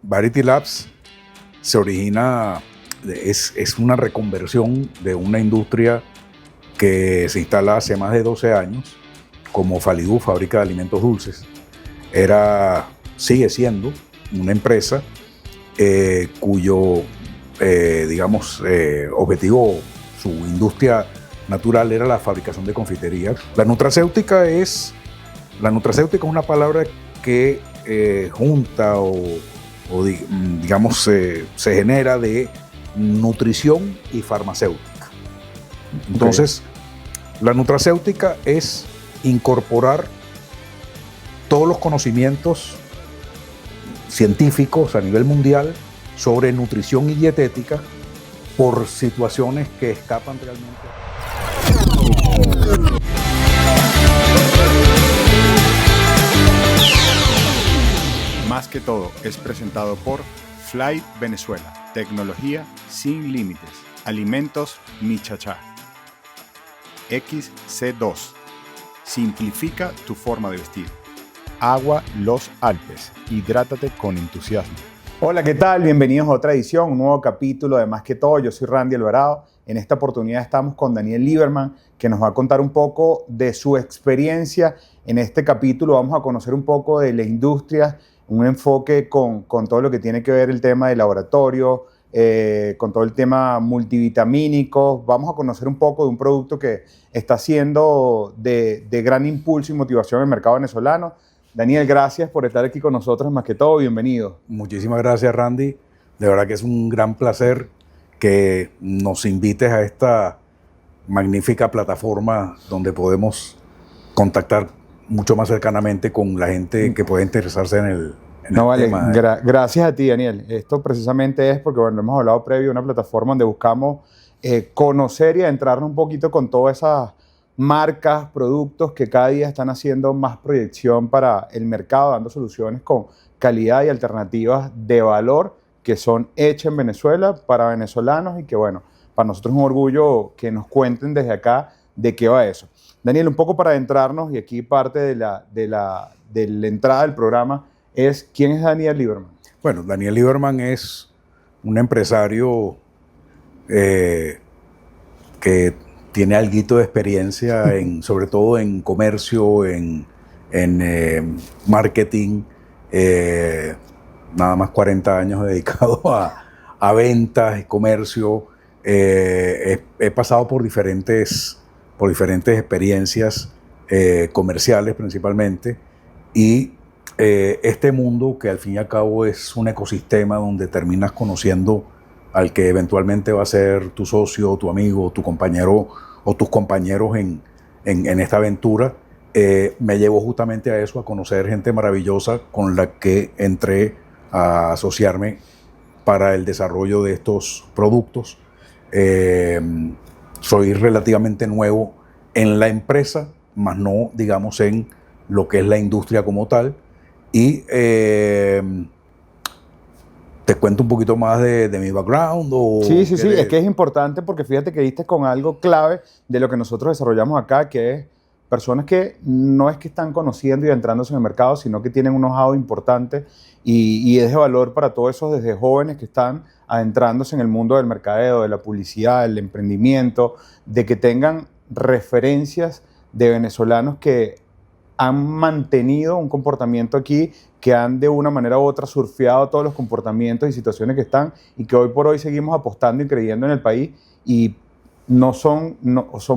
Varity Labs se origina, es una reconversión de una industria que se instala hace más de 12 años como Falidú, fábrica de alimentos dulces. Sigue siendo una empresa cuyo, objetivo, su industria natural era la fabricación de confiterías. La nutracéutica es una palabra que junta se genera de nutrición y farmacéutica. Entonces, la nutracéutica es incorporar todos los conocimientos científicos a nivel mundial sobre nutrición y dietética por situaciones que escapan realmente. Más que todo es presentado por Fly Venezuela, tecnología sin límites, alimentos mi chachá. XC2, simplifica tu forma de vestir. Agua Los Alpes, hidrátate con entusiasmo. Hola, ¿qué tal? Bienvenidos a otra edición, un nuevo capítulo de Más que todo. Yo soy Randy Alvarado. En esta oportunidad estamos con Daniel Lieberman, que nos va a contar un poco de su experiencia. En este capítulo vamos a conocer un poco de la industria, un enfoque con todo lo que tiene que ver el tema de laboratorio, con todo el tema multivitamínico. Vamos a conocer un poco de un producto que está siendo de gran impulso y motivación en el mercado venezolano. Daniel, gracias por estar aquí con nosotros, Más que todo, bienvenido. Muchísimas gracias, Randy. De verdad que es un gran placer que nos invites a esta magnífica plataforma donde podemos contactar mucho más cercanamente con la gente que puede interesarse en el tema. Gracias a ti, Daniel. Esto precisamente es porque, bueno, hemos hablado previo de una plataforma donde buscamos conocer y adentrarnos un poquito con todas esas marcas, productos que cada día están haciendo más proyección para el mercado, dando soluciones con calidad y alternativas de valor que son hechas en Venezuela para venezolanos y que, bueno, para nosotros es un orgullo que nos cuenten desde acá de qué va eso. Daniel, un poco para adentrarnos, y aquí parte de la entrada del programa, es ¿quién es Daniel Lieberman? Bueno, Daniel Lieberman es un empresario que tiene alguito de experiencia, sobre todo en comercio, en marketing, nada más 40 años dedicado a ventas y comercio. He pasado por diferentes experiencias comerciales principalmente, y este mundo, que al fin y al cabo es un ecosistema donde terminas conociendo al que eventualmente va a ser tu socio, tu amigo, tu compañero o tus compañeros en esta aventura, me llevó justamente a eso, a conocer gente maravillosa con la que entré a asociarme para el desarrollo de estos productos. Soy relativamente nuevo en la empresa, más no, digamos, en lo que es la industria como tal. Y ¿te cuento un poquito más de mi background? Sí, es que es importante porque fíjate que diste con algo clave de lo que nosotros desarrollamos acá, que es personas que no es que están conociendo y adentrándose en el mercado, sino que tienen un know-how importante y es de valor para todos esos desde jóvenes que están adentrándose en el mundo del mercadeo, de la publicidad, del emprendimiento, de que tengan referencias de venezolanos que han mantenido un comportamiento aquí, que han de una manera u otra surfeado todos los comportamientos y situaciones que están y que hoy por hoy seguimos apostando y creyendo en el país, y son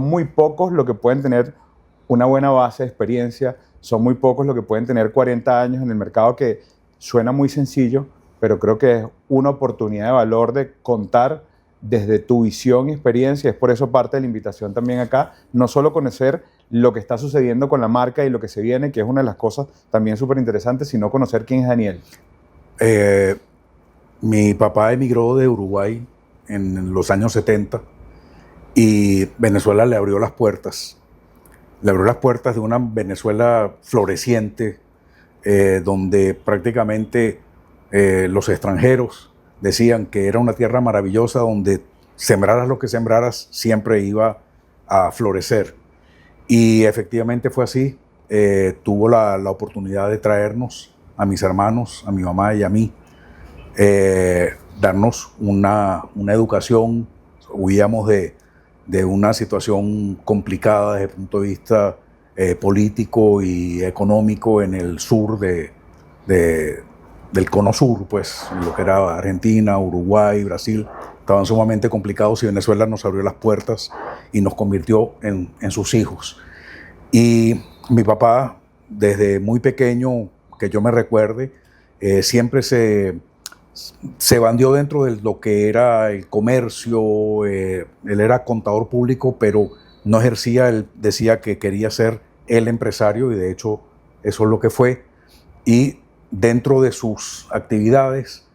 muy pocos los que pueden tener una buena base de experiencia, son muy pocos los que pueden tener 40 años en el mercado, que suena muy sencillo, pero creo que es una oportunidad de valor de contar desde tu visión y experiencia. Es por eso parte de la invitación también acá, no solo conocer lo que está sucediendo con la marca y lo que se viene, que es una de las cosas también súper interesantes, sino conocer quién es Daniel. Mi papá emigró de Uruguay en los años 70 y Venezuela le abrió las puertas. Le abrió las puertas de una Venezuela floreciente, donde prácticamente los extranjeros decían que era una tierra maravillosa donde sembraras lo que sembraras siempre iba a florecer. Y efectivamente fue así. Tuvo la oportunidad de traernos a mis hermanos, a mi mamá y a mí, darnos una educación. Huíamos de una situación complicada desde el punto de vista político y económico en el sur del cono sur, pues, lo que era Argentina, Uruguay, Brasil, estaban sumamente complicados, y Venezuela nos abrió las puertas y nos convirtió en sus hijos. Y mi papá, desde muy pequeño, que yo me recuerde, siempre se bandió dentro de lo que era el comercio. Él era contador público, pero no ejercía. Él decía que quería ser el empresario, y de hecho eso es lo que fue. Y dentro de sus actividades,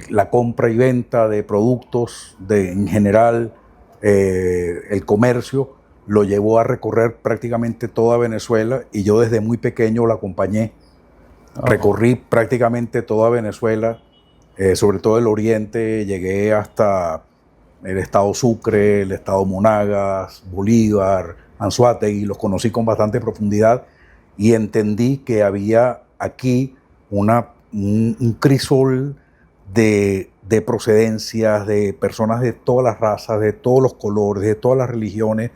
la compra y venta de productos, en general, el comercio, lo llevó a recorrer prácticamente toda Venezuela, y yo desde muy pequeño lo acompañé. Recorrí prácticamente toda Venezuela, sobre todo el oriente. Llegué hasta el estado Sucre, el estado Monagas, Bolívar, Anzoátegui, los conocí con bastante profundidad, y entendí que había aquí un crisol de procedencias, de personas de todas las razas, de todos los colores, de todas las religiones,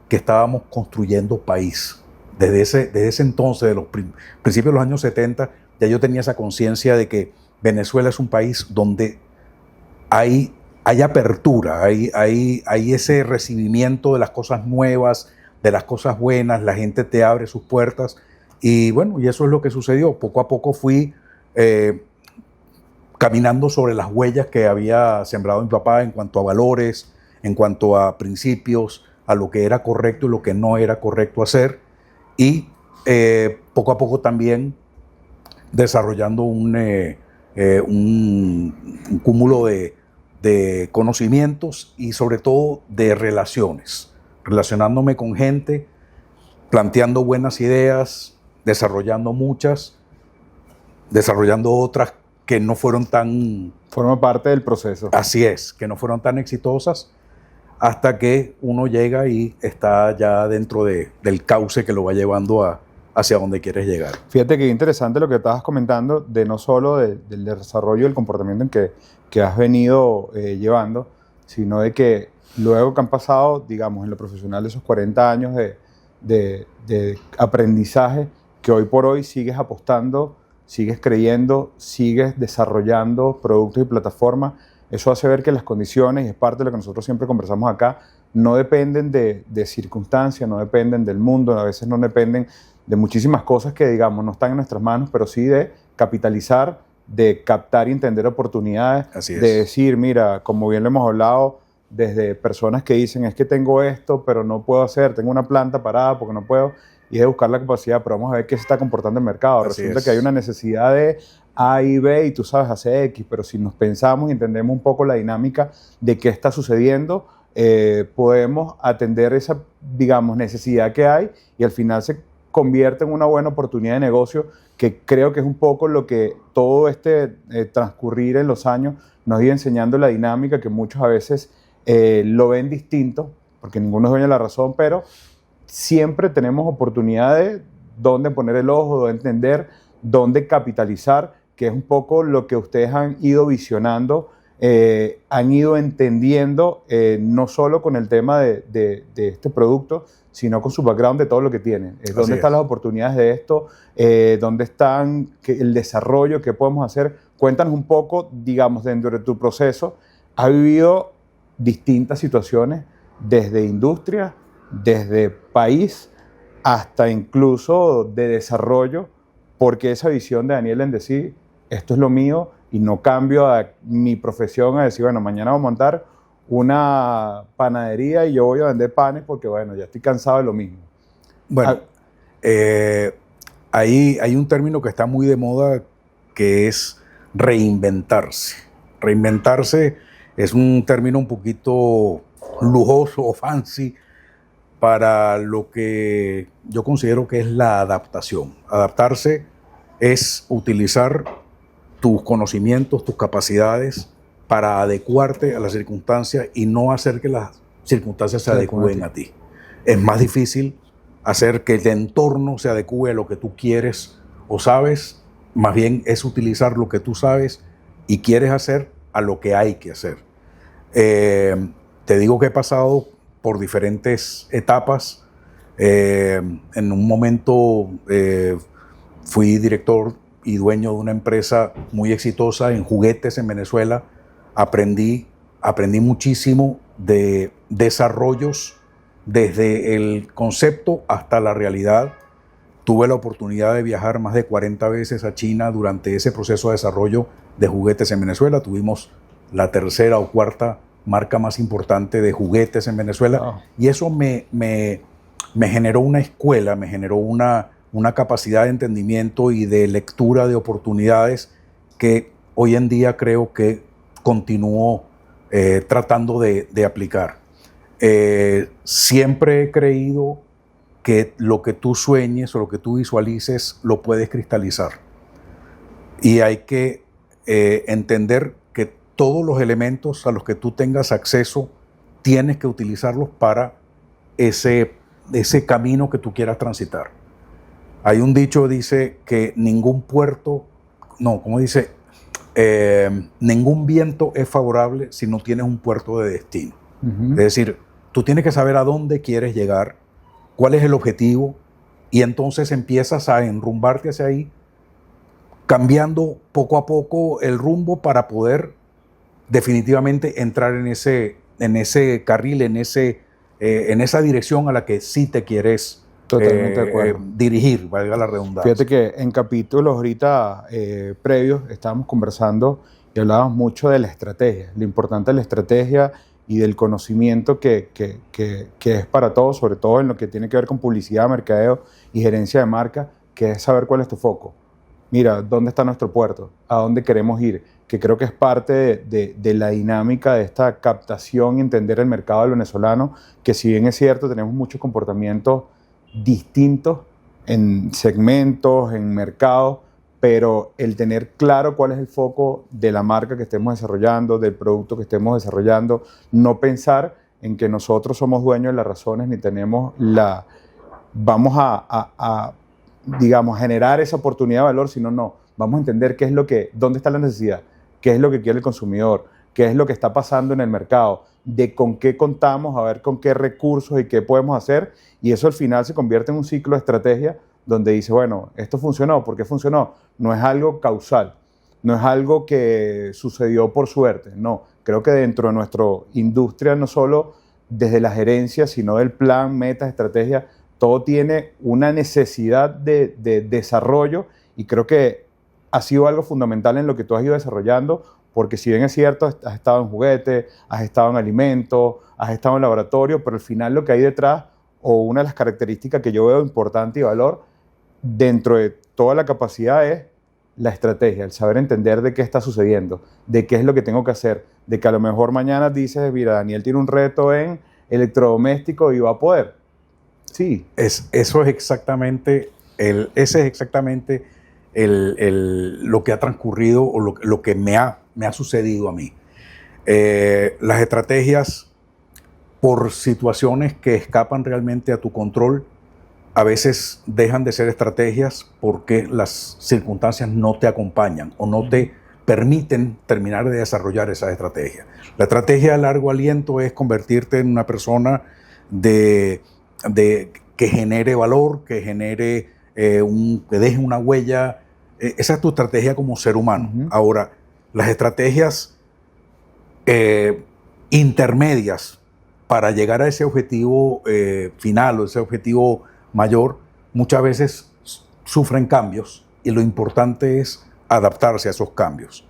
que estábamos construyendo país. Desde ese entonces, de los principios de los años 70, ya yo tenía esa conciencia de que Venezuela es un país donde hay apertura, hay ese recibimiento de las cosas nuevas, de las cosas buenas. La gente te abre sus puertas, y bueno, y eso es lo que sucedió. Poco a poco fui caminando sobre las huellas que había sembrado mi papá en cuanto a valores, en cuanto a principios, a lo que era correcto y lo que no era correcto hacer, y poco a poco también desarrollando un cúmulo de conocimientos, y sobre todo de relaciones, relacionándome con gente, planteando buenas ideas, desarrollando muchas, desarrollando otras que no fueron tan... Forma parte del proceso. Así es, que no fueron tan exitosas, hasta que uno llega y está ya dentro del cauce que lo va llevando hacia donde quieres llegar. Fíjate que interesante lo que estabas comentando, de no solo del desarrollo del comportamiento en que has venido llevando, sino de que luego que han pasado, digamos, en lo profesional, esos 40 años de aprendizaje, que hoy por hoy sigues apostando, sigues creyendo, sigues desarrollando productos y plataformas. Eso hace ver que las condiciones, y es parte de lo que nosotros siempre conversamos acá, no dependen de circunstancias, no dependen del mundo, a veces no dependen de muchísimas cosas que, digamos, no están en nuestras manos, pero sí de capitalizar, de captar y entender oportunidades. Así es. De decir, mira, como bien lo hemos hablado, desde personas que dicen, es que tengo esto, pero no puedo hacer, tengo una planta parada porque no puedo, y es de buscar la capacidad, pero vamos a ver qué se está comportando el mercado. Así Resulta es. que hay una necesidad de A y B, y tú sabes hacer X, pero si nos pensamos y entendemos un poco la dinámica de qué está sucediendo, podemos atender esa, digamos, necesidad que hay, y al final se convierte en una buena oportunidad de negocio, que creo que es un poco lo que todo transcurrir en los años nos iba enseñando, la dinámica que muchos a veces lo ven distinto, porque ninguno es dueño de la razón, pero siempre tenemos oportunidades dónde poner el ojo, dónde entender, dónde capitalizar, que es un poco lo que ustedes han ido visionando, han ido entendiendo, no solo con el tema de este producto, sino con su background de todo lo que tienen. ¿Dónde están las oportunidades de esto? ¿Dónde están el desarrollo? ¿Qué podemos hacer? Cuéntanos un poco, digamos, dentro de tu proceso. ¿Has vivido distintas situaciones desde industria, desde país, hasta incluso de desarrollo? Porque esa visión de Daniel en decir, esto es lo mío y no cambio a mi profesión a decir, bueno, mañana voy a montar una panadería y yo voy a vender panes porque, bueno, ya estoy cansado de lo mismo. Bueno, hay un término que está muy de moda, que es reinventarse. Reinventarse es un término un poquito lujoso o fancy para lo que yo considero que es la adaptación. Adaptarse es utilizar tus conocimientos, tus capacidades para adecuarte a las circunstancias y no hacer que las circunstancias se adecúen a ti. Es más difícil hacer que el entorno se adecúe a lo que tú quieres o sabes. Más bien es utilizar lo que tú sabes y quieres hacer a lo que hay que hacer. Te digo que he pasado por diferentes etapas. En un momento fui director y dueño de una empresa muy exitosa en juguetes en Venezuela. Aprendí muchísimo de desarrollos desde el concepto hasta la realidad. Tuve la oportunidad de viajar más de 40 veces a China durante ese proceso de desarrollo de juguetes en Venezuela. Tuvimos la tercera o cuarta marca más importante de juguetes en Venezuela. Wow. Y eso me generó una escuela, me generó una capacidad de entendimiento y de lectura de oportunidades que hoy en día creo que continúo tratando de aplicar. Siempre he creído que lo que tú sueñes o lo que tú visualices lo puedes cristalizar. Y hay que entender que todos los elementos a los que tú tengas acceso tienes que utilizarlos para ese camino que tú quieras transitar. Hay un dicho que dice que ningún viento es favorable si no tienes un puerto de destino. Uh-huh. Es decir, tú tienes que saber a dónde quieres llegar, cuál es el objetivo, y entonces empiezas a enrumbarte hacia ahí, cambiando poco a poco el rumbo para poder definitivamente entrar en ese carril, en esa dirección a la que sí te quieres Totalmente de acuerdo. dirigir, valga la redundancia. Fíjate que en capítulos ahorita previos estábamos conversando y hablábamos mucho de la estrategia, lo importante de la estrategia y del conocimiento que es para todos, sobre todo en lo que tiene que ver con publicidad, mercadeo y gerencia de marca, que es saber cuál es tu foco. Mira, ¿dónde está nuestro puerto? ¿A dónde queremos ir? Que creo que es parte de la dinámica de esta captación y entender el mercado venezolano, que si bien es cierto, tenemos muchos comportamientos distintos en segmentos, en mercados, pero el tener claro cuál es el foco de la marca que estemos desarrollando, del producto que estemos desarrollando, no pensar en que nosotros somos dueños de las razones ni tenemos vamos a digamos, generar esa oportunidad de valor, sino no, vamos a entender dónde está la necesidad, qué es lo que quiere el consumidor, qué es lo que está pasando en el mercado, de con qué contamos, a ver con qué recursos y qué podemos hacer, y eso al final se convierte en un ciclo de estrategia donde dice, bueno, esto funcionó, ¿por qué funcionó? No es algo causal, no es algo que sucedió por suerte, no, creo que dentro de nuestra industria, no solo desde la gerencia, sino del plan, metas, estrategia, todo tiene una necesidad de desarrollo, y creo que ha sido algo fundamental en lo que tú has ido desarrollando, porque si bien es cierto, has estado en juguetes, has estado en alimentos, has estado en laboratorio, pero al final lo que hay detrás, o una de las características que yo veo importante y valor dentro de toda la capacidad, es la estrategia, el saber entender de qué está sucediendo, de qué es lo que tengo que hacer, de que a lo mejor mañana dices, mira, Daniel tiene un reto en electrodoméstico y va a poder. Sí. Ese es exactamente lo que ha transcurrido o lo que me ha sucedido a mí. Las estrategias, por situaciones que escapan realmente a tu control, a veces dejan de ser estrategias porque las circunstancias no te acompañan o no te permiten terminar de desarrollar esa estrategia. La estrategia de largo aliento es convertirte en una persona que genere valor, que genere que deje una huella. Esa es tu estrategia como ser humano. Uh-huh. Ahora, las estrategias intermedias para llegar a ese objetivo final o ese objetivo mayor, muchas veces sufren cambios, y lo importante es adaptarse a esos cambios.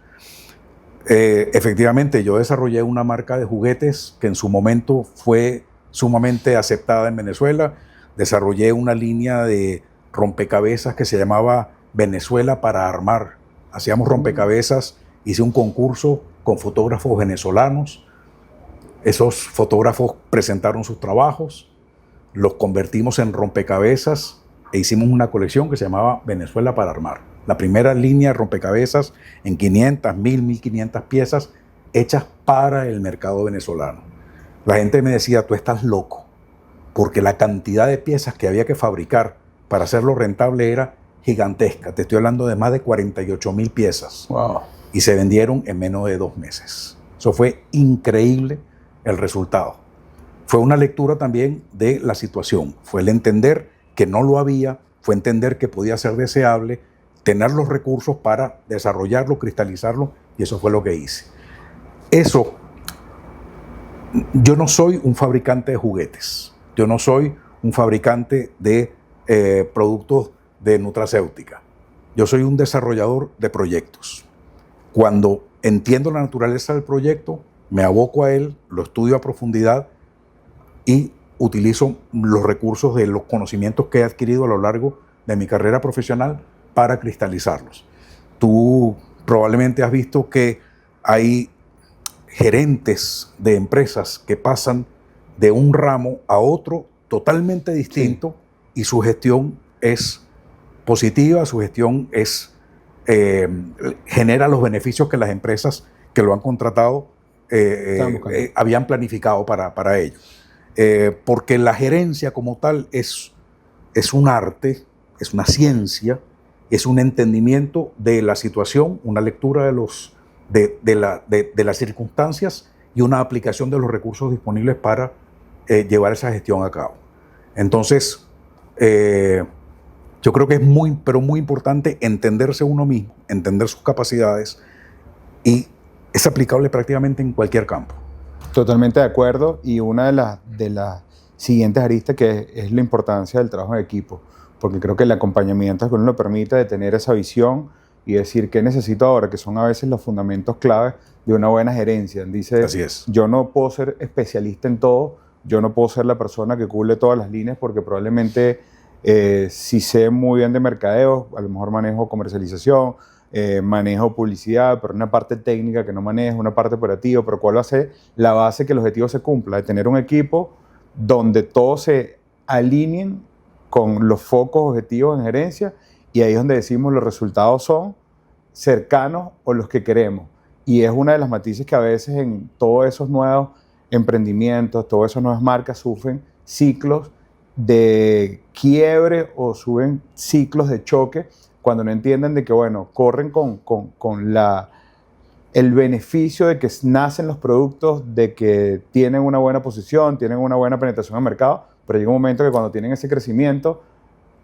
Efectivamente, yo desarrollé una marca de juguetes que en su momento fue sumamente aceptada en Venezuela. Desarrollé una línea de rompecabezas que se llamaba Venezuela para Armar. Hacíamos rompecabezas, hice un concurso con fotógrafos venezolanos. Esos fotógrafos presentaron sus trabajos, los convertimos en rompecabezas e hicimos una colección que se llamaba Venezuela para Armar. La primera línea de rompecabezas en 500, 1500 piezas hechas para el mercado venezolano. La gente me decía, tú estás loco, porque la cantidad de piezas que había que fabricar para hacerlo rentable era gigantesca. Te estoy hablando de más de 48,000 piezas. Wow. y se vendieron en menos de 2 meses. Eso fue increíble el resultado. Fue una lectura también de la situación, fue el entender que no lo había, fue entender que podía ser deseable, tener los recursos para desarrollarlo, cristalizarlo, y eso fue lo que hice. Eso, yo no soy un fabricante de juguetes, yo no soy un fabricante de productos de nutracéutica, yo soy un desarrollador de proyectos. Cuando entiendo la naturaleza del proyecto, me aboco a él, lo estudio a profundidad y utilizo los recursos de los conocimientos que he adquirido a lo largo de mi carrera profesional para cristalizarlos. Tú probablemente has visto que hay gerentes de empresas que pasan de un ramo a otro totalmente distinto, sí, y su gestión es positiva, su gestión es, genera los beneficios que las empresas que lo han contratado habían planificado para ello. Porque la gerencia como tal es un arte, es una ciencia, es un entendimiento de la situación, una lectura de las circunstancias y una aplicación de los recursos disponibles para llevar esa gestión a cabo. Entonces, yo creo que es muy importante entenderse uno mismo, entender sus capacidades, y es aplicable prácticamente en cualquier campo. Totalmente de acuerdo, y una de las siguientes aristas que es la importancia del trabajo en equipo, porque creo que el acompañamiento es lo que uno permite de tener esa visión y decir qué necesito ahora, que son a veces los fundamentos claves de una buena gerencia. Dice, así es. Yo no puedo ser especialista en todo, yo no puedo ser la persona que cubre todas las líneas, porque probablemente si sé muy bien de mercadeo, a lo mejor manejo comercialización, manejo publicidad, pero una parte técnica que no manejo, una parte operativa, pero ¿cuál va a ser la base que el objetivo se cumpla? De tener un equipo donde todos se alineen con los focos objetivos en gerencia, y ahí es donde decimos los resultados son cercanos o los que queremos. Y es una de las matices que a veces en todos esos nuevos emprendimientos, todas esas nuevas marcas sufren ciclos de quiebre o suben ciclos de choque cuando no entienden de que, bueno, corren con el beneficio de que nacen los productos, de que tienen una buena posición, tienen una buena penetración al mercado, pero llega un momento que cuando tienen ese crecimiento,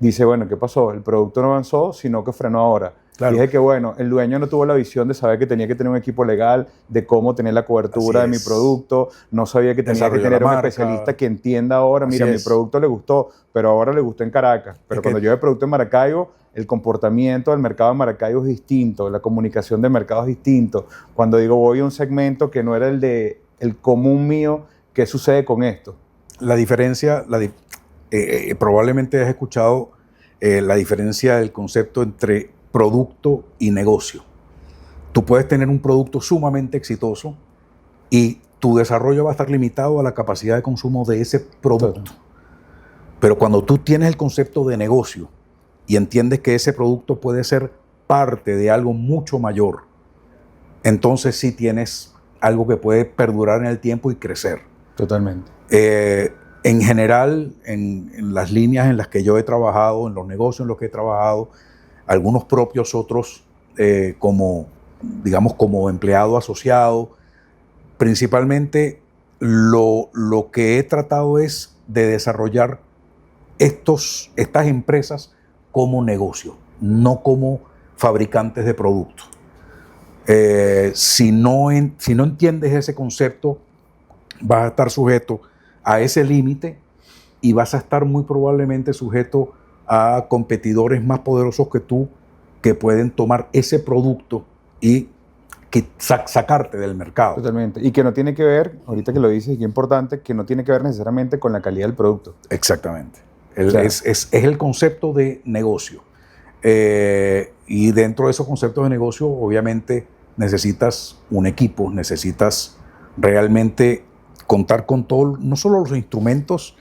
dice, bueno, ¿qué pasó? El producto no avanzó, sino que frenó ahora. Claro. Dije que, bueno, el dueño no tuvo la visión de saber que tenía que tener un equipo legal, de cómo tener la cobertura de mi producto, no sabía que tenía que tener un especialista que entienda ahora, mira, mi producto le gustó, pero ahora le gustó en Caracas. Pero cuando yo veo el producto en Maracaibo, el comportamiento del mercado de Maracaibo es distinto, la comunicación del mercado es distinto. Cuando digo voy a un segmento que no era el común mío, ¿qué sucede con esto? La diferencia, probablemente has escuchado la diferencia del concepto entre producto y negocio. Tú puedes tener un producto sumamente exitoso y tu desarrollo va a estar limitado a la capacidad de consumo de ese producto. Pero cuando tú tienes el concepto de negocio y entiendes que ese producto puede ser parte de algo mucho mayor, entonces sí tienes algo que puede perdurar en el tiempo y crecer. Totalmente. En general, en las líneas en las que yo he trabajado, en los negocios en los que he trabajado, algunos propios, otros como empleado asociado, principalmente lo que he tratado es de desarrollar estas empresas como negocio, no como fabricantes de productos. Si no entiendes ese concepto, vas a estar sujeto a ese límite y vas a estar muy probablemente sujeto a competidores más poderosos que tú, que pueden tomar ese producto y sacarte del mercado. Totalmente. Y que no tiene que ver, ahorita que lo dices, y que es importante, que no tiene que ver necesariamente con la calidad del producto. Exactamente. Es el concepto de negocio. Y dentro de esos conceptos de negocio, obviamente, necesitas un equipo, necesitas realmente contar con todo, no solo los instrumentos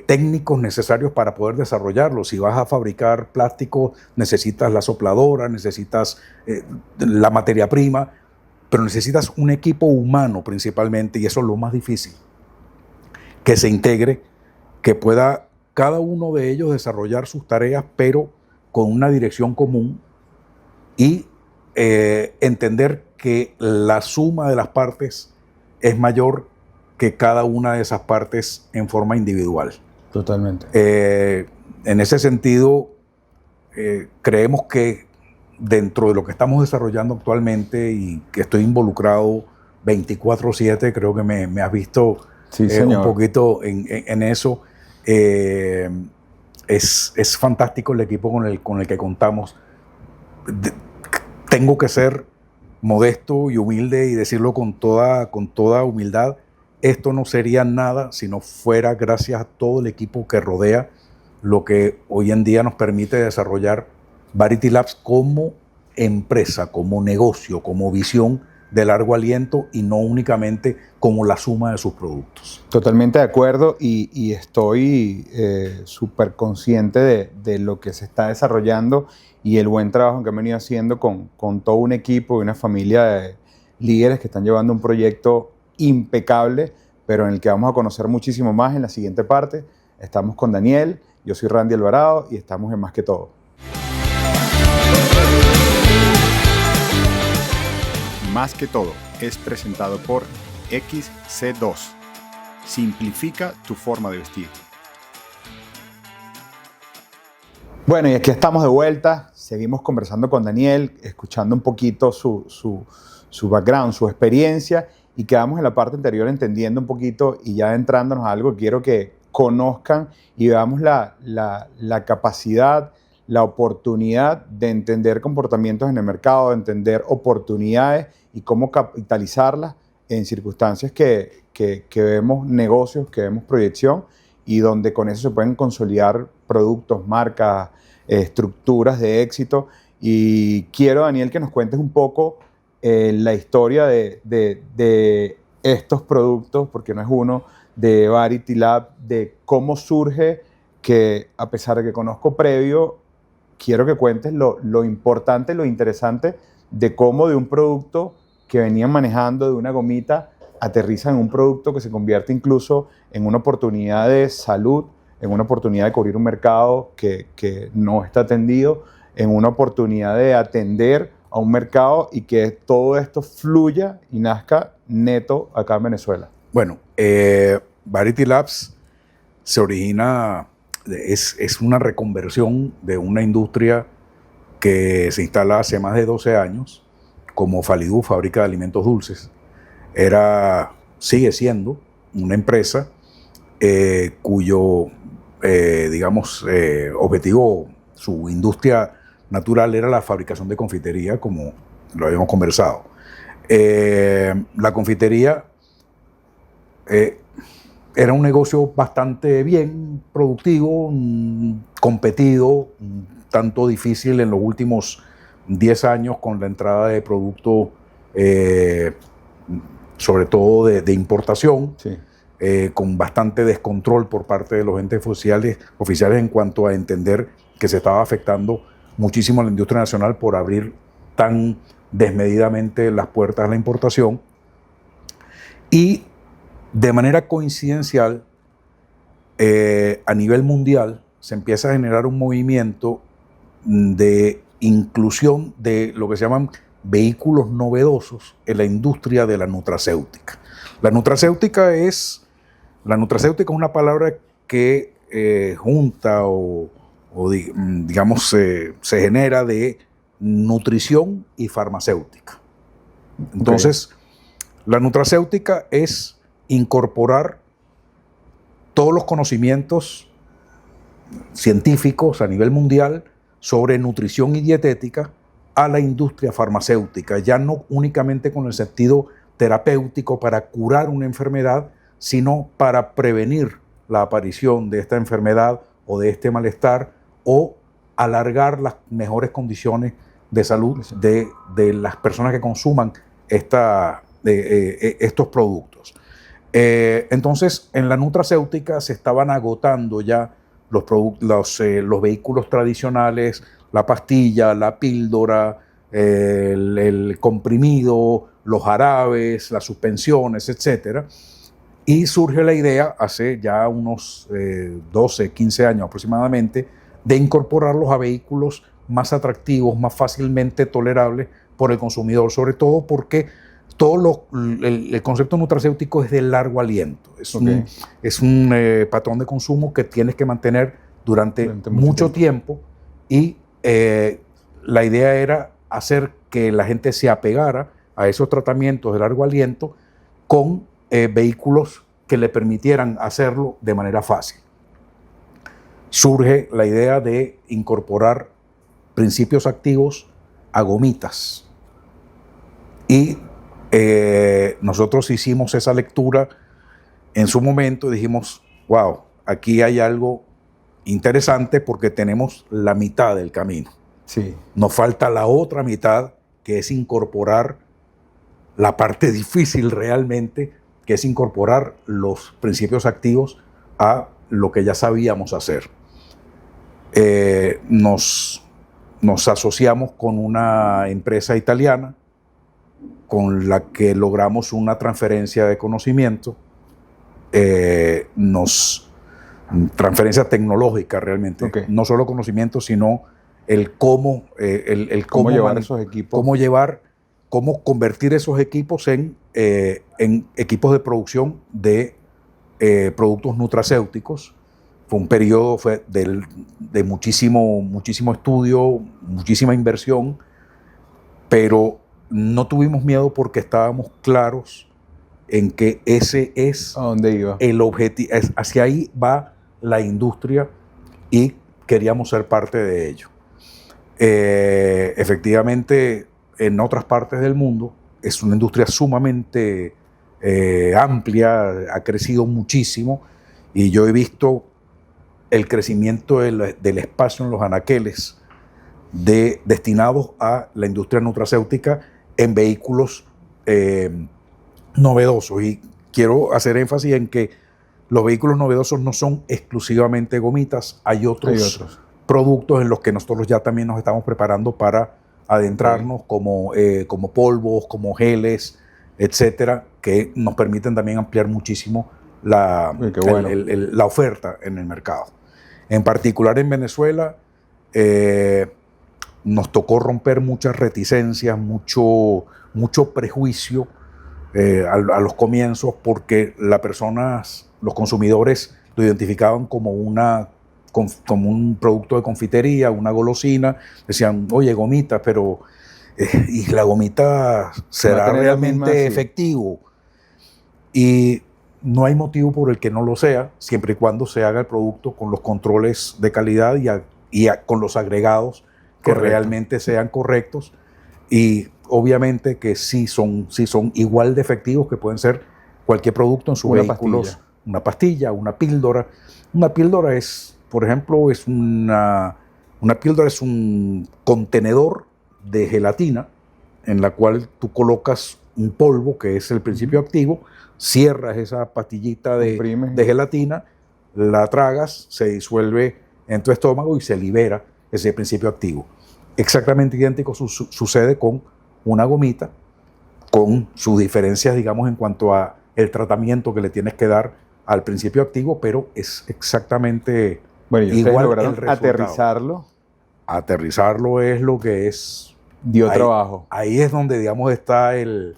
técnicos necesarios para poder desarrollarlo. Si vas a fabricar plástico, necesitas la sopladora, necesitas la materia prima, pero necesitas un equipo humano principalmente, y eso es lo más difícil, que se integre, que pueda cada uno de ellos desarrollar sus tareas, pero con una dirección común y entender que la suma de las partes es mayor que cada una de esas partes en forma individual. Totalmente. En ese sentido, creemos que dentro de lo que estamos desarrollando actualmente y que estoy involucrado 24/7, creo que me has visto Sí, un poquito en eso. Es fantástico el equipo con el que contamos. Tengo que ser modesto y humilde y decirlo con toda humildad. Esto no sería nada si no fuera gracias a todo el equipo que rodea lo que hoy en día nos permite desarrollar Varity Labs como empresa, como negocio, como visión de largo aliento y no únicamente como la suma de sus productos. Totalmente de acuerdo y estoy súper consciente de lo que se está desarrollando y el buen trabajo que han venido haciendo con todo un equipo y una familia de líderes que están llevando un proyecto impecable, pero en el que vamos a conocer muchísimo más en la siguiente parte. Estamos con Daniel, yo soy Randy Alvarado y estamos en Más que Todo. Más que Todo es presentado por XC2. Simplifica tu forma de vestir. Bueno, y aquí estamos de vuelta. Seguimos conversando con Daniel, escuchando un poquito su background, su experiencia, y quedamos en la parte anterior entendiendo un poquito y ya entrándonos a algo que quiero que conozcan y veamos la capacidad, la oportunidad de entender comportamientos en el mercado, de entender oportunidades y cómo capitalizarlas en circunstancias que vemos negocios, que vemos proyección y donde con eso se pueden consolidar productos, marcas, estructuras de éxito. Y quiero, Daniel, que nos cuentes un poco la historia de estos productos, porque no es uno, de Varity Lab, de cómo surge, que a pesar de que conozco previo, quiero que cuentes lo importante, lo interesante de cómo de un producto que venían manejando, de una gomita, aterrizan en un producto que se convierte incluso en una oportunidad de salud, en una oportunidad de cubrir un mercado que no está atendido, en una oportunidad de atender a un mercado y que todo esto fluya y nazca neto acá en Venezuela. Bueno, Varity Labs se origina, es una reconversión de una industria que se instala hace más de 12 años como Falidú, fábrica de alimentos dulces. Sigue siendo una empresa cuyo, objetivo, su industria natural era la fabricación de confitería, como lo habíamos conversado. La confitería era un negocio bastante bien productivo, competido, tanto difícil en los últimos 10 años con la entrada de productos, sobre todo de importación, Sí. con bastante descontrol por parte de los entes oficiales en cuanto a entender que se estaba afectando muchísimo a la industria nacional por abrir tan desmedidamente las puertas a la importación. Y de manera coincidencial, a nivel mundial, se empieza a generar un movimiento de inclusión de lo que se llaman vehículos novedosos en la industria de la nutracéutica. La nutracéutica es una palabra que junta se genera de nutrición y farmacéutica. Entonces, la nutracéutica es incorporar todos los conocimientos científicos a nivel mundial sobre nutrición y dietética a la industria farmacéutica, ya no únicamente con el sentido terapéutico para curar una enfermedad, sino para prevenir la aparición de esta enfermedad o de este malestar o alargar las mejores condiciones de salud de las personas que consuman estos productos. Entonces, en la nutracéutica se estaban agotando ya los vehículos tradicionales, la pastilla, la píldora, el comprimido, los jarabes, las suspensiones, etc. Y surge la idea, hace ya unos 12, 15 años aproximadamente, de incorporarlos a vehículos más atractivos, más fácilmente tolerables por el consumidor, sobre todo porque el concepto nutracéutico es de largo aliento. Es un patrón de consumo que tienes que mantener durante mucho tiempo y la idea era hacer que la gente se apegara a esos tratamientos de largo aliento con vehículos que le permitieran hacerlo de manera fácil. Surge la idea de incorporar principios activos a gomitas. Y nosotros hicimos esa lectura en su momento y dijimos, wow, aquí hay algo interesante porque tenemos la mitad del camino. Sí. Nos falta la otra mitad, que es incorporar la parte difícil realmente, que es incorporar los principios activos a lo que ya sabíamos hacer. Nos asociamos con una empresa italiana con la que logramos una transferencia de conocimiento, transferencia tecnológica realmente, no solo conocimiento, sino el cómo llevar esos equipos, cómo convertir esos equipos en equipos de producción de productos nutracéuticos. Fue un periodo de muchísimo estudio, muchísima inversión, pero no tuvimos miedo porque estábamos claros en que ese es ¿a dónde iba? El objetivo, hacia ahí va la industria y queríamos ser parte de ello. Efectivamente, en otras partes del mundo es una industria sumamente amplia, ha crecido muchísimo y yo he visto el crecimiento del espacio en los anaqueles destinados a la industria nutracéutica en vehículos novedosos. Y quiero hacer énfasis en que los vehículos novedosos no son exclusivamente gomitas, hay otros productos en los que nosotros ya también nos estamos preparando para adentrarnos, como polvos, como geles, etcétera, que nos permiten también ampliar muchísimo la oferta en el mercado. En particular en Venezuela, nos tocó romper muchas reticencias, mucho prejuicio a los comienzos, porque los consumidores lo identificaban como un producto de confitería, una golosina. Decían, oye, gomita, pero ¿y la gomita será realmente efectivo? Y no hay motivo por el que no lo sea, siempre y cuando se haga el producto con los controles de calidad y con los agregados que realmente sean correctos, y obviamente que sí son igual de efectivos que pueden ser cualquier producto en sus vehículos. Una pastilla, una píldora. Una píldora es, por ejemplo, una píldora es un contenedor de gelatina en la cual tú colocas un polvo que es el principio activo, cierras esa pastillita de gelatina, la tragas, se disuelve en tu estómago y se libera ese principio activo. Exactamente idéntico sucede con una gomita, con sus diferencias, digamos, en cuanto a el tratamiento que le tienes que dar al principio activo, pero es exactamente igual. ¿Lograron aterrizarlo? Aterrizarlo es lo que es. Dio trabajo. Ahí es donde, digamos, está el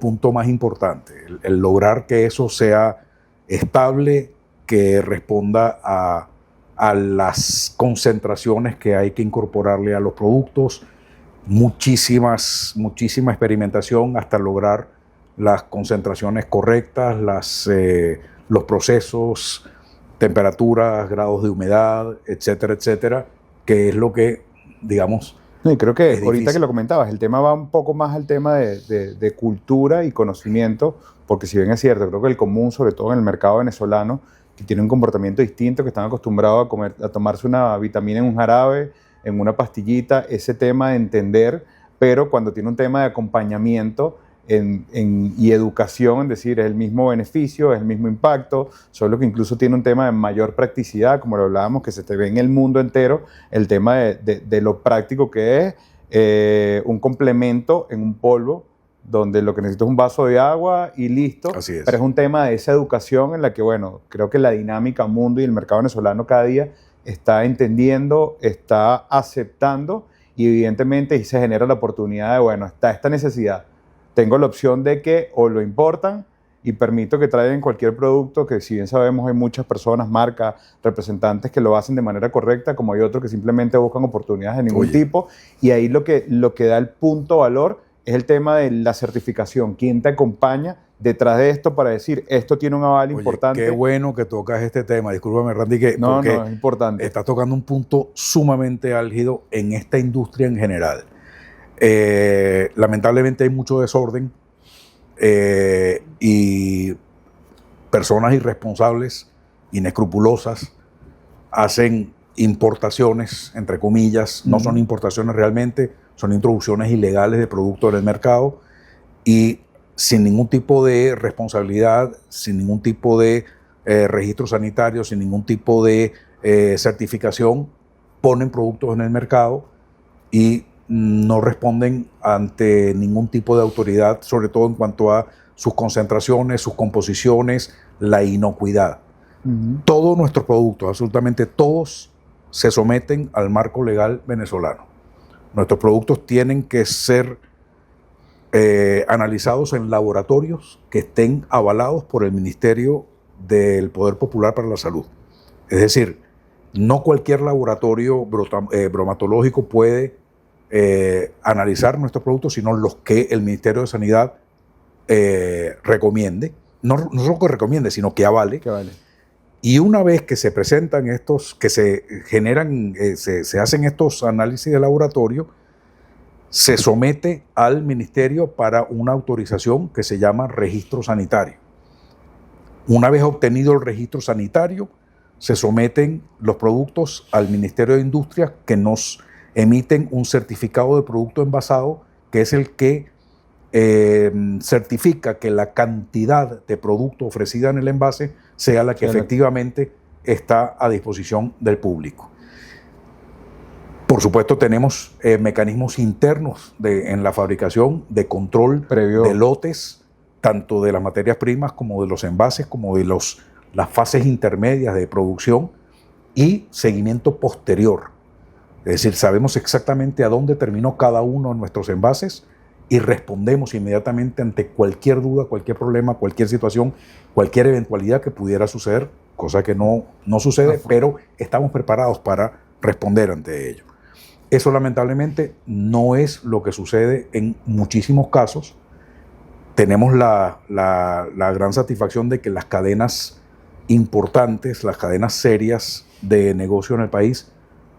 punto más importante, el lograr que eso sea estable, que responda a las concentraciones que hay que incorporarle a los productos, muchísima experimentación hasta lograr las concentraciones correctas, los procesos, temperaturas, grados de humedad, etcétera, etcétera, que es lo que, digamos, y creo que ahorita que lo comentabas, el tema va un poco más al tema de cultura y conocimiento, porque si bien es cierto, creo que el común, sobre todo en el mercado venezolano, que tiene un comportamiento distinto, que están acostumbrados a tomarse una vitamina en un jarabe, en una pastillita, ese tema de entender, pero cuando tiene un tema de acompañamiento y educación, es decir, es el mismo beneficio, es el mismo impacto, solo que incluso tiene un tema de mayor practicidad, como lo hablábamos, que se te ve en el mundo entero, el tema de lo práctico que es un complemento en un polvo, donde lo que necesito es un vaso de agua y listo. Así es. Pero es un tema de esa educación en la que, bueno, creo que la dinámica mundo y el mercado venezolano cada día está entendiendo, está aceptando y evidentemente ahí se genera la oportunidad de, bueno, está esta necesidad. Tengo la opción de que o lo importan y permito que traigan cualquier producto, que si bien sabemos hay muchas personas, marcas, representantes que lo hacen de manera correcta, como hay otros que simplemente buscan oportunidades de ningún tipo, y ahí lo que da el punto valor es el tema de la certificación. ¿Quién te acompaña detrás de esto para decir, esto tiene un aval importante? Qué bueno que tocas este tema. Discúlpame, Randy, porque es importante. Estás tocando un punto sumamente álgido en esta industria en general. Lamentablemente hay mucho desorden y personas irresponsables, inescrupulosas, hacen importaciones, entre comillas, no son importaciones realmente, son introducciones ilegales de productos en el mercado y sin ningún tipo de responsabilidad, sin ningún tipo de registro sanitario, sin ningún tipo de certificación, ponen productos en el mercado y no responden ante ningún tipo de autoridad, sobre todo en cuanto a sus concentraciones, sus composiciones, la inocuidad. Todos nuestros productos, absolutamente todos, se someten al marco legal venezolano. Nuestros productos tienen que ser analizados en laboratorios que estén avalados por el Ministerio del Poder Popular para la Salud. Es decir, no cualquier laboratorio bromatológico puede analizar nuestros productos, sino los que el Ministerio de Sanidad recomiende. No solo que recomiende, sino que avale. Y una vez que se presentan estos, que se generan, se hacen estos análisis de laboratorio, se somete al ministerio para una autorización que se llama registro sanitario. Una vez obtenido el registro sanitario, se someten los productos al Ministerio de Industria, que nos emiten un certificado de producto envasado, que es el que certifica que la cantidad de producto ofrecida en el envase sea la que efectivamente está a disposición del público. Por supuesto, tenemos mecanismos internos en la fabricación de control de lotes, tanto de las materias primas como de los envases, como de las fases intermedias de producción y seguimiento posterior. Es decir, sabemos exactamente a dónde terminó cada uno de nuestros envases y respondemos inmediatamente ante cualquier duda, cualquier problema, cualquier situación, cualquier eventualidad que pudiera suceder, cosa que no sucede, pero estamos preparados para responder ante ello. Eso lamentablemente no es lo que sucede en muchísimos casos. Tenemos la gran satisfacción de que las cadenas importantes, las cadenas serias de negocio en el país,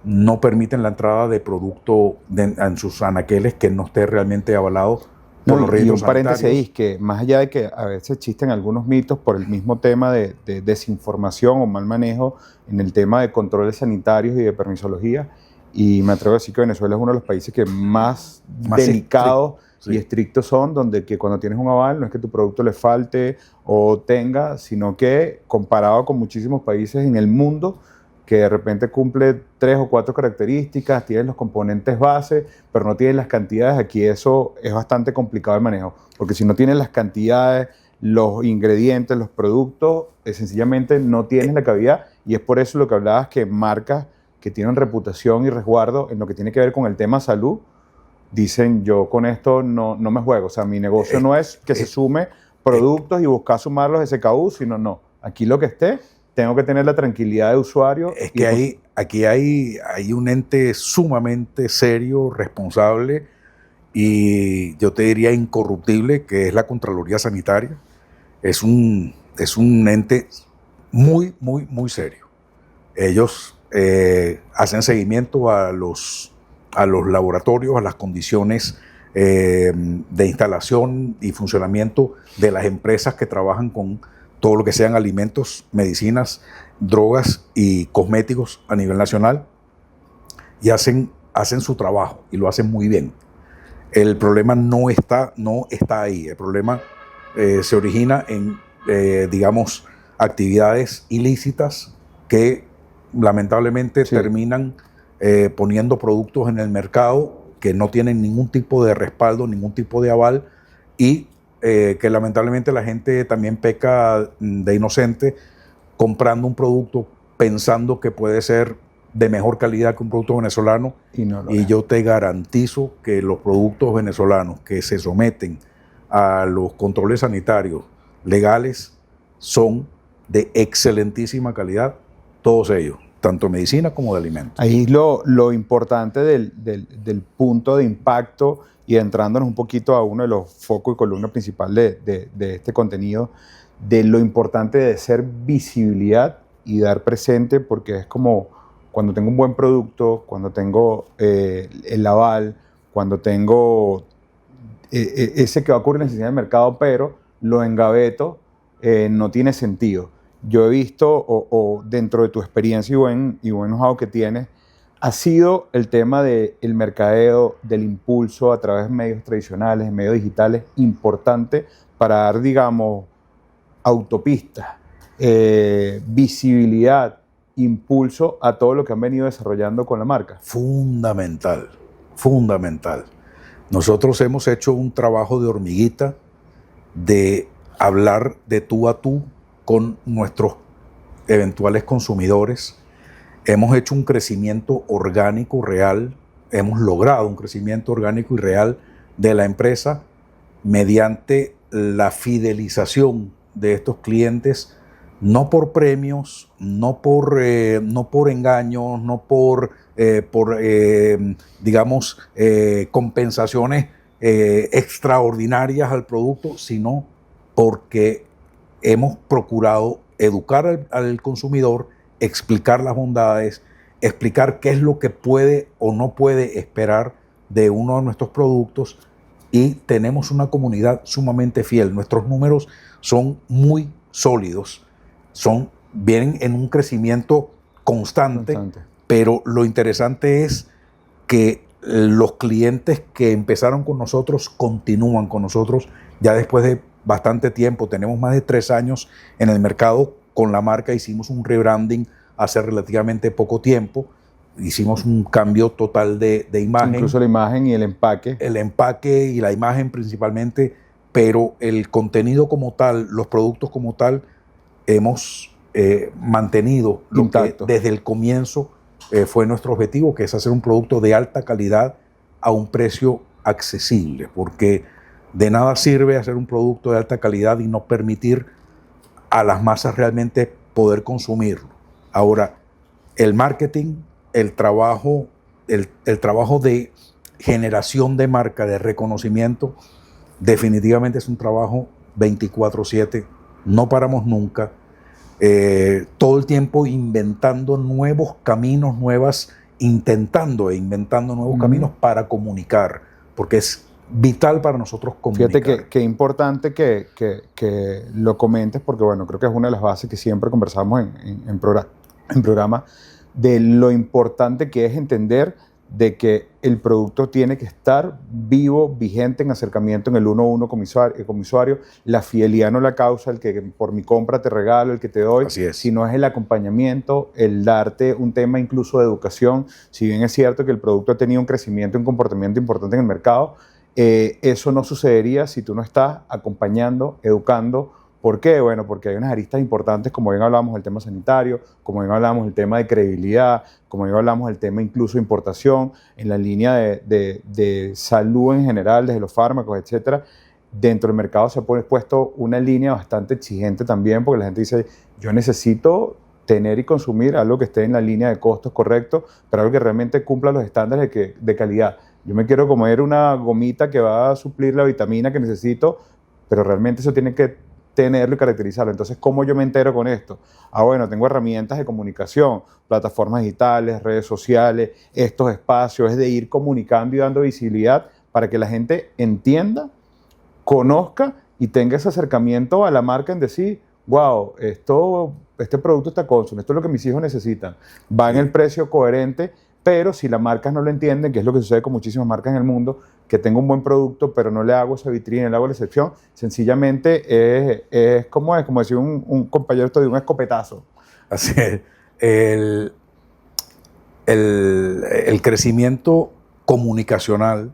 no permiten la entrada de producto en sus anaqueles que no esté realmente avalado por los registros sanitarios. Y un paréntesis ahí, que más allá de que a veces existen algunos mitos por el mismo tema de desinformación o mal manejo en el tema de controles sanitarios y de permisología, y me atrevo a decir que Venezuela es uno de los países que más delicados y estrictos son, donde que cuando tienes un aval no es que tu producto le falte o tenga, sino que comparado con muchísimos países en el mundo, que de repente cumple 3 o 4 características, tiene los componentes base, pero no tiene las cantidades, aquí eso es bastante complicado de manejo, porque si no tienes las cantidades, los ingredientes, los productos, sencillamente no tienes la cavidad, y es por eso lo que hablabas, que marcas que tienen reputación y resguardo en lo que tiene que ver con el tema salud, dicen, yo con esto no me juego, o sea, mi negocio no es que se sume productos y buscar sumarlos de SKU, sino no, aquí lo que esté, tengo que tener la tranquilidad de usuario. Es que aquí hay un ente sumamente serio, responsable y yo te diría incorruptible, que es la Contraloría Sanitaria. Es un ente muy, muy, muy serio. Ellos hacen seguimiento a los laboratorios, a las condiciones de instalación y funcionamiento de las empresas que trabajan con todo lo que sean alimentos, medicinas, drogas y cosméticos a nivel nacional, y hacen su trabajo y lo hacen muy bien. El problema no está ahí. El problema se origina en, digamos, actividades ilícitas que lamentablemente terminan poniendo productos en el mercado que no tienen ningún tipo de respaldo, ningún tipo de aval, y que lamentablemente la gente también peca de inocente comprando un producto pensando que puede ser de mejor calidad que un producto venezolano y yo te garantizo que los productos venezolanos que se someten a los controles sanitarios legales son de excelentísima calidad, todos ellos, tanto de medicina como de alimentos. Ahí lo importante del punto de impacto y entrándonos un poquito a uno de los focos y columna principal de este contenido, de lo importante de ser visibilidad y dar presente, porque es como cuando tengo un buen producto, cuando tengo el aval, cuando tengo ese que va a cubrir la necesidad del mercado, pero lo engaveto, no tiene sentido. Yo he visto, o dentro de tu experiencia y buen know-how que tienes, ha sido el tema del mercadeo, del impulso a través de medios tradicionales, medios digitales, importante para dar, digamos, autopistas, visibilidad, impulso a todo lo que han venido desarrollando con la marca. Fundamental, fundamental. Nosotros hemos hecho un trabajo de hormiguita de hablar de tú a tú con nuestros eventuales consumidores. Hemos hecho un crecimiento orgánico real, hemos logrado un crecimiento orgánico y real de la empresa mediante la fidelización de estos clientes, no por premios, no por engaños, no por digamos, compensaciones extraordinarias al producto, sino porque hemos procurado educar al consumidor, explicar las bondades, explicar qué es lo que puede o no puede esperar de uno de nuestros productos, y tenemos una comunidad sumamente fiel. Nuestros números son muy sólidos, vienen en un crecimiento constante, pero lo interesante es que los clientes que empezaron con nosotros continúan con nosotros ya después de bastante tiempo. Tenemos más de 3 años en el mercado con la marca. Hicimos un rebranding hace relativamente poco tiempo. Hicimos un cambio total de imagen. Incluso la imagen y el empaque. El empaque y la imagen principalmente, pero el contenido como tal, los productos como tal, hemos mantenido lo que desde el comienzo fue nuestro objetivo, que es hacer un producto de alta calidad a un precio accesible, porque de nada sirve hacer un producto de alta calidad y no permitir a las masas realmente poder consumirlo. Ahora, el marketing, el trabajo de generación de marca, de reconocimiento, definitivamente es un trabajo 24/7, no paramos nunca, todo el tiempo inventando nuevos caminos, inventando nuevos caminos para comunicar, porque es vital para nosotros comunicar. Fíjate que importante que lo comentes, porque bueno, creo que es una de las bases que siempre conversamos en programa, de lo importante que es entender de que el producto tiene que estar vivo, vigente, en acercamiento en el 1-1 con mi usuario. La fidelidad no la causa el que por mi compra te regalo, el que te doy, sino es el acompañamiento, el darte un tema incluso de educación. Si bien es cierto que el producto ha tenido un crecimiento, un comportamiento importante en el mercado, eso no sucedería si tú no estás acompañando, educando. ¿Por qué? Bueno, porque hay unas aristas importantes, como bien hablamos del tema sanitario, como bien hablamos del tema de credibilidad, como bien hablamos del tema incluso de importación, en la línea de salud en general, desde los fármacos, etcétera. Dentro del mercado se ha puesto una línea bastante exigente también, porque la gente dice, yo necesito tener y consumir algo que esté en la línea de costos correctos, pero algo que realmente cumpla los estándares de calidad. Yo me quiero comer una gomita que va a suplir la vitamina que necesito, pero realmente eso tiene que tenerlo y caracterizarlo. Entonces, ¿cómo yo me entero con esto? Bueno, tengo herramientas de comunicación, plataformas digitales, redes sociales, estos espacios, es de ir comunicando y dando visibilidad para que la gente entienda, conozca y tenga ese acercamiento a la marca en decir, wow, este producto está consumo, esto es lo que mis hijos necesitan, va en el precio coherente. Pero si las marcas no lo entienden, que es lo que sucede con muchísimas marcas en el mundo, que tengo un buen producto, pero no le hago esa vitrina, le hago la excepción, sencillamente es como decía un compañero de un escopetazo. Así es. El crecimiento comunicacional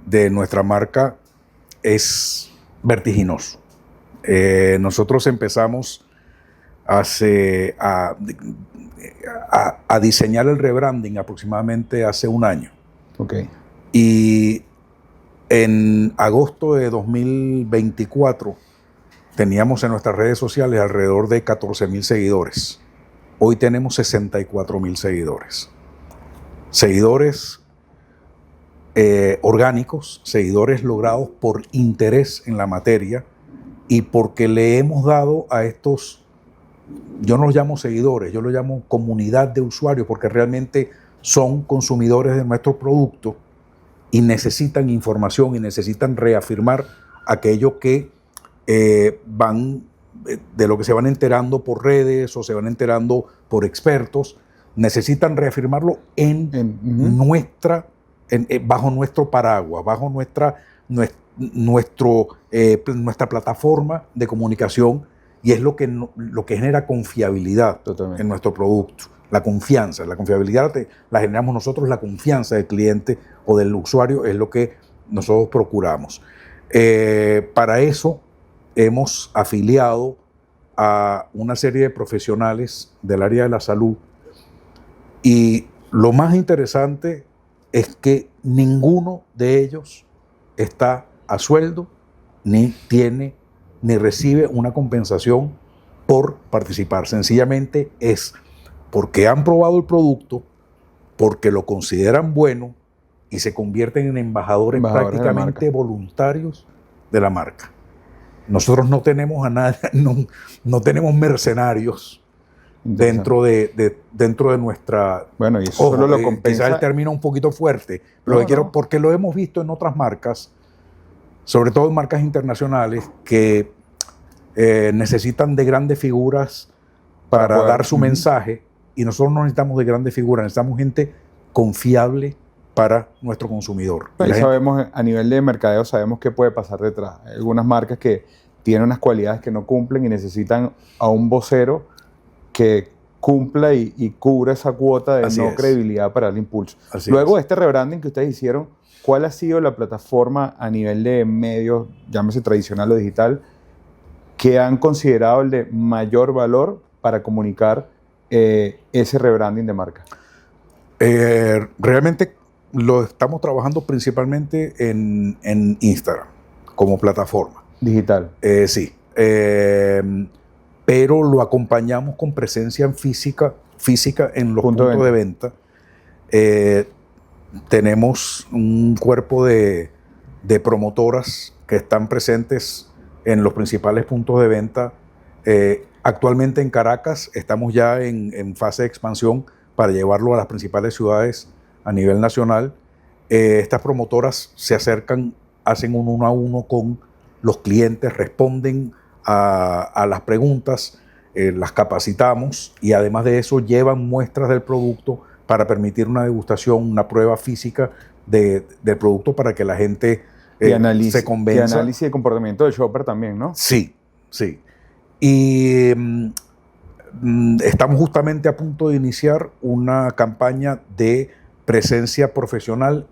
de nuestra marca es vertiginoso. Nosotros empezamos a diseñar el rebranding aproximadamente hace un año. Okay. Y en agosto de 2024 teníamos en nuestras redes sociales alrededor de 14,000 seguidores. Hoy tenemos 64,000 seguidores. Seguidores orgánicos, seguidores logrados por interés en la materia y porque le hemos dado a estos, yo no los llamo seguidores, yo los llamo comunidad de usuarios, porque realmente son consumidores de nuestro producto y necesitan información y necesitan reafirmar aquello que van, de lo que se van enterando por redes o se van enterando por expertos, necesitan reafirmarlo bajo nuestro paraguas, bajo nuestra plataforma de comunicación, y es lo que genera confiabilidad. Totalmente. En nuestro producto. La confianza. La confiabilidad la generamos nosotros, la confianza del cliente o del usuario es lo que nosotros procuramos. Para eso hemos afiliado a una serie de profesionales del área de la salud, y lo más interesante es que ninguno de ellos está a sueldo, ni recibe una compensación por participar. Sencillamente es porque han probado el producto, porque lo consideran bueno y se convierten en embajadores prácticamente voluntarios de la marca. Nosotros no tenemos a nadie, no tenemos mercenarios dentro de nuestra... Bueno, y eso solo lo compensa. Quizás el término un poquito fuerte, pero porque lo hemos visto en otras marcas, sobre todo en marcas internacionales, que necesitan de grandes figuras para dar su mensaje, y nosotros no necesitamos de grandes figuras, necesitamos gente confiable para nuestro consumidor. Y sabemos, a nivel de mercadeo, sabemos qué puede pasar detrás. Hay algunas marcas que tienen unas cualidades que no cumplen y necesitan a un vocero que cumpla y cubra esa cuota de credibilidad para el impulso. Luego de este rebranding que ustedes hicieron, ¿cuál ha sido la plataforma a nivel de medios, llámese tradicional o digital, que han considerado el de mayor valor para comunicar ese rebranding de marca? Realmente lo estamos trabajando principalmente en Instagram como plataforma. Digital. Sí. Pero lo acompañamos con presencia física en los puntos de venta. Tenemos un cuerpo de promotoras que están presentes en los principales puntos de venta. Actualmente en Caracas estamos ya en fase de expansión para llevarlo a las principales ciudades a nivel nacional. Estas promotoras se acercan, hacen un 1 a 1 con los clientes, responden a las preguntas, las capacitamos, y además de eso llevan muestras del producto para permitir una degustación, una prueba física del producto para que la gente se convenza. Y análisis de comportamiento del shopper también, ¿no? Sí, sí. Y estamos justamente a punto de iniciar una campaña de presencia profesional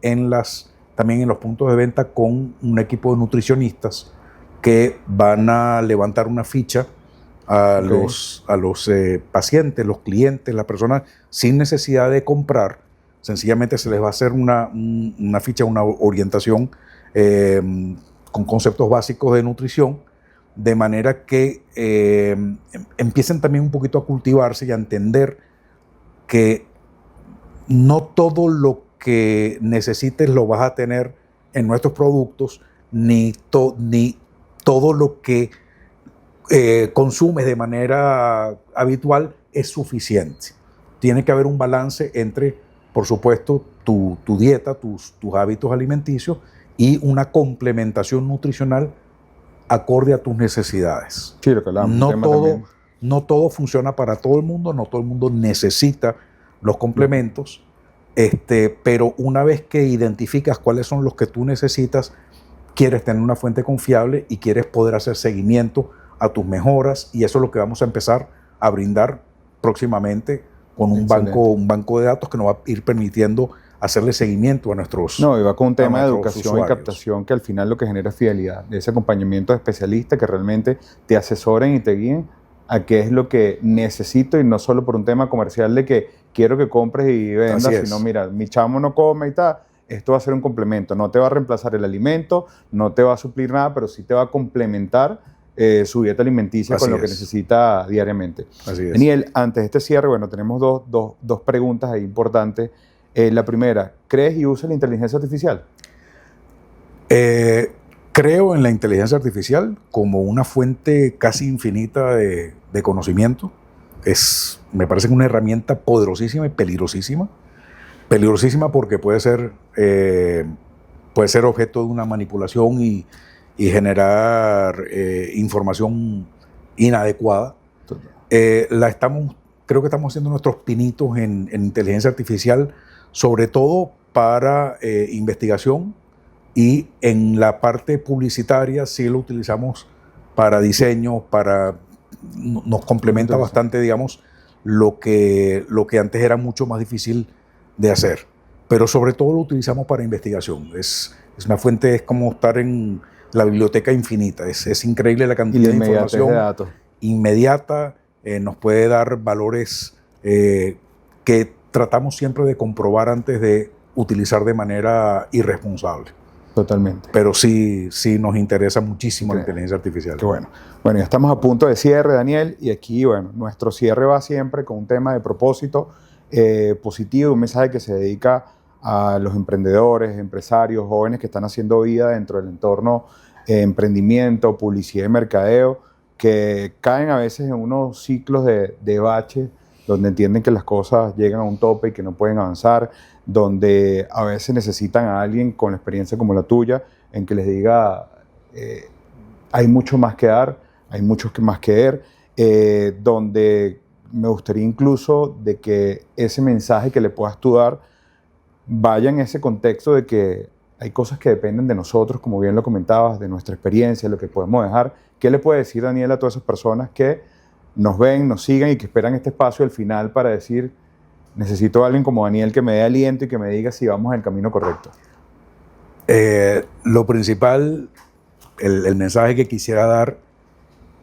también en los puntos de venta con un equipo de nutricionistas que van a levantar una ficha a los pacientes, los clientes, las personas, sin necesidad de comprar. Sencillamente se les va a hacer una ficha, una orientación con conceptos básicos de nutrición, de manera que empiecen también un poquito a cultivarse y a entender que no todo lo que necesites lo vas a tener en nuestros productos, ni todo lo que consumes de manera habitual es suficiente. Tiene que haber un balance entre, por supuesto, tu dieta, tus hábitos alimenticios, y una complementación nutricional acorde a tus necesidades. Sí, lo que hablamos, no todo funciona para todo el mundo, no todo el mundo necesita los complementos, pero una vez que identificas cuáles son los que tú necesitas, quieres tener una fuente confiable y quieres poder hacer seguimiento a tus mejoras, y eso es lo que vamos a empezar a brindar próximamente con un banco de datos que nos va a ir permitiendo hacerle seguimiento a nuestros No, y va con un tema de educación usuarios. Y captación que al final lo que genera es fidelidad, de ese acompañamiento de especialistas que realmente te asesoren y te guíen a qué es lo que necesito y no solo por un tema comercial de que quiero que compres y vendas, sino mira, mi chamo no come y tal, esto va a ser un complemento, no te va a reemplazar el alimento, no te va a suplir nada, pero sí te va a complementar su dieta alimenticia con lo que necesita diariamente. Así es. Daniel, antes de este cierre, bueno, tenemos dos preguntas ahí importantes. La primera, ¿crees y usas la inteligencia artificial? Creo en la inteligencia artificial como una fuente casi infinita de conocimiento. Me parece que una herramienta poderosísima y peligrosísima. Peligrosísima porque puede ser objeto de una manipulación y generar información inadecuada. Creo que estamos haciendo nuestros pinitos en inteligencia artificial, sobre todo para investigación, y en la parte publicitaria sí lo utilizamos para diseño, nos complementa bastante, digamos, lo que antes era mucho más difícil de hacer. Pero sobre todo lo utilizamos para investigación. Es una fuente, es como estar en la biblioteca infinita. Es increíble la cantidad de información de datos inmediata. Nos puede dar valores que tratamos siempre de comprobar antes de utilizar de manera irresponsable. Totalmente. Pero sí nos interesa muchísimo la inteligencia artificial. Qué bueno. Bueno, ya estamos a punto de cierre, Daniel, y aquí, bueno, nuestro cierre va siempre con un tema de propósito positivo, un mensaje que se dedica a los emprendedores, empresarios, jóvenes que están haciendo vida dentro del entorno emprendimiento, publicidad y mercadeo, que caen a veces en unos ciclos de bache, donde entienden que las cosas llegan a un tope y que no pueden avanzar, donde a veces necesitan a alguien con experiencia como la tuya, en que les diga, hay mucho más que dar, hay mucho más que ver, donde me gustaría incluso de que ese mensaje que le puedas tú dar vaya en ese contexto de que hay cosas que dependen de nosotros, como bien lo comentabas, de nuestra experiencia, lo que podemos dejar. ¿Qué le puede decir Daniel a todas esas personas que nos ven, nos siguen y que esperan este espacio al final para decir, necesito a alguien como Daniel que me dé aliento y que me diga si vamos en el camino correcto? Lo principal, el mensaje que quisiera dar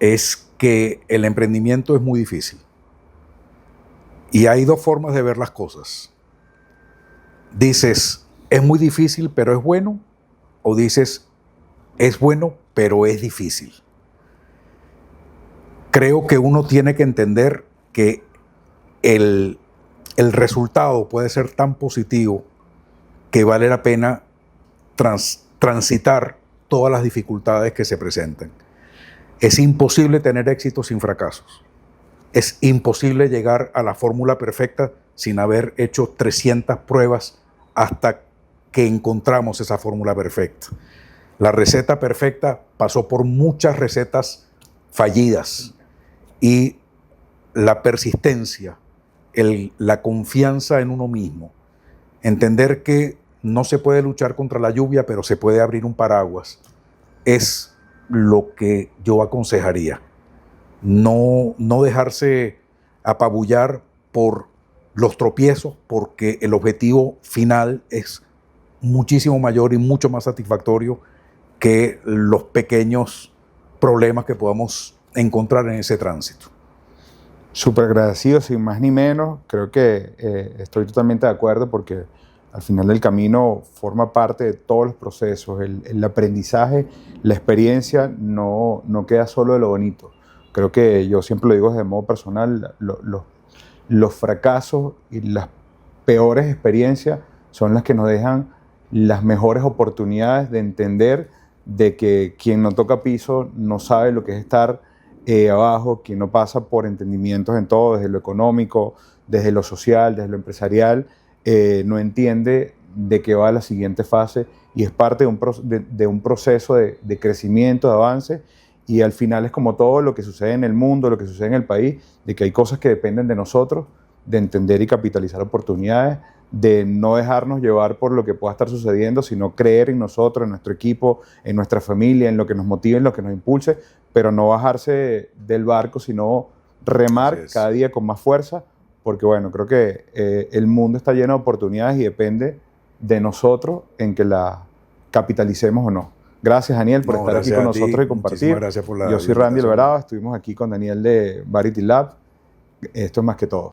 es que el emprendimiento es muy difícil. Y hay dos formas de ver las cosas. Dices, es muy difícil, pero es bueno, o dices, es bueno, pero es difícil. Creo que uno tiene que entender que el resultado puede ser tan positivo que vale la pena transitar todas las dificultades que se presenten. Es imposible tener éxito sin fracasos. Es imposible llegar a la fórmula perfecta sin haber hecho 300 pruebas hasta que encontramos esa fórmula perfecta. La receta perfecta pasó por muchas recetas fallidas, y la persistencia, la confianza en uno mismo, entender que no se puede luchar contra la lluvia, pero se puede abrir un paraguas, es lo que yo aconsejaría. No dejarse apabullar por los tropiezos, porque el objetivo final es muchísimo mayor y mucho más satisfactorio que los pequeños problemas que podamos encontrar en ese tránsito. Súper agradecido, sin más ni menos. Creo que estoy totalmente de acuerdo, porque al final del camino forma parte de todos los procesos. El aprendizaje, la experiencia no queda solo de lo bonito. Creo que yo siempre lo digo desde modo personal, los fracasos y las peores experiencias son las que nos dejan las mejores oportunidades de entender de que quien no toca piso no sabe lo que es estar abajo, quien no pasa por entendimientos en todo, desde lo económico, desde lo social, desde lo empresarial, no entiende de qué va la siguiente fase, y es parte de un proceso de crecimiento, de avance, y al final es como todo lo que sucede en el mundo, lo que sucede en el país, de que hay cosas que dependen de nosotros, de entender y capitalizar oportunidades, de no dejarnos llevar por lo que pueda estar sucediendo, sino creer en nosotros, en nuestro equipo, en nuestra familia, en lo que nos motive, en lo que nos impulse, pero no bajarse del barco, sino remar cada día con más fuerza, porque bueno, creo que el mundo está lleno de oportunidades y depende de nosotros en que las capitalicemos o no. Gracias, Daniel, por No, estar aquí gracias con a ti. nosotros y compartir. Muchísimas gracias por la Yo soy Randy invitación. Alvarado, estuvimos aquí con Daniel de Varity Lab. Esto es Más que Todo.